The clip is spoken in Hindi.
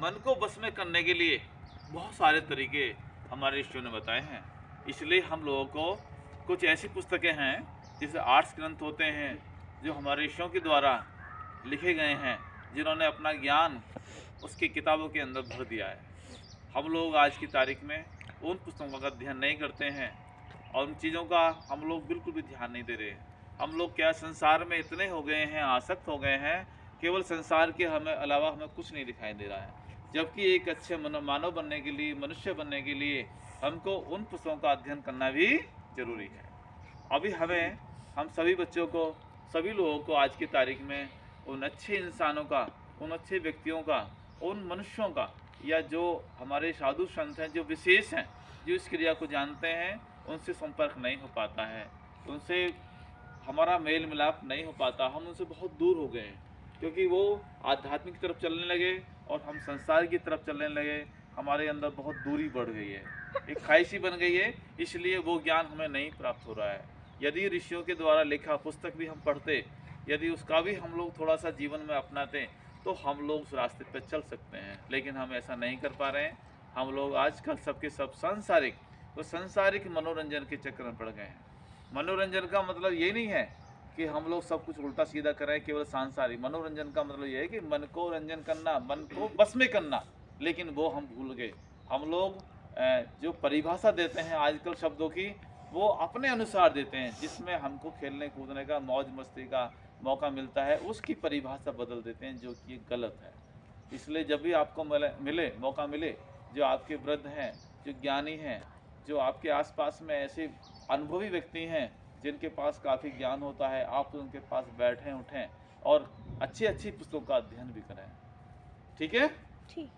मन को बस में करने के लिए बहुत सारे तरीके हमारे ऋषियों ने बताए हैं। इसलिए हम लोगों को कुछ ऐसी पुस्तकें हैं जैसे आर्ट्स ग्रंथ होते हैं जो हमारे ऋषियों के द्वारा लिखे गए हैं, जिन्होंने अपना ज्ञान उसकी किताबों के अंदर भर दिया है। हम लोग आज की तारीख में उन पुस्तकों का अध्ययन नहीं करते हैं और उन चीज़ों का हम लोग बिल्कुल भी ध्यान नहीं दे रहे। हम लोग क्या संसार में इतने हो गए हैं, आसक्त हो गए हैं, केवल संसार के हमें अलावा हमें कुछ नहीं दिखाई दे रहा है। जबकि एक अच्छे मानव बनने के लिए, मनुष्य बनने के लिए हमको उन पुस्तकों का अध्ययन करना भी जरूरी है। अभी हम सभी बच्चों को, सभी लोगों को आज की तारीख में उन अच्छे इंसानों का, उन अच्छे व्यक्तियों का, उन मनुष्यों का, या जो हमारे साधु संत हैं, जो विशेष हैं, जो इस क्रिया को जानते हैं, उनसे संपर्क नहीं हो पाता है, उनसे हमारा मेल मिलाप नहीं हो पाता। हम उनसे बहुत दूर हो गए हैं क्योंकि वो आध्यात्मिक तरफ चलने लगे और हम संसार की तरफ चलने लगे। हमारे अंदर बहुत दूरी बढ़ गई है, एक खाइशी बन गई है, इसलिए वो ज्ञान हमें नहीं प्राप्त हो रहा है। यदि ऋषियों के द्वारा लिखा पुस्तक भी हम पढ़ते, यदि उसका भी हम लोग थोड़ा सा जीवन में अपनाते, तो हम लोग उस रास्ते पर चल सकते हैं। लेकिन हम ऐसा नहीं कर पा रहे हैं। हम लोग आजकल सबके सब सांसारिक मनोरंजन के चक्कर में पड़ गए हैं। मनोरंजन का मतलब ये नहीं है कि हम लोग सब कुछ उल्टा सीधा करें, केवल सांसारिक। मनोरंजन का मतलब ये है कि मन को रंजन करना, मन को बस में करना, लेकिन वो हम भूल गए। हम लोग जो परिभाषा देते हैं आजकल शब्दों की, वो अपने अनुसार देते हैं। जिसमें हमको खेलने कूदने का, मौज मस्ती का मौका मिलता है, उसकी परिभाषा बदल देते हैं, जो कि गलत है। इसलिए जब भी आपको मौका मिले, जो आपके वृद्ध हैं, जो ज्ञानी हैं, जो आपके आसपास में ऐसे अनुभवी व्यक्ति हैं जिनके पास काफ़ी ज्ञान होता है, आप उनके पास बैठें, उठें और अच्छी अच्छी पुस्तकों का अध्ययन भी करें। ठीक है? ठीक।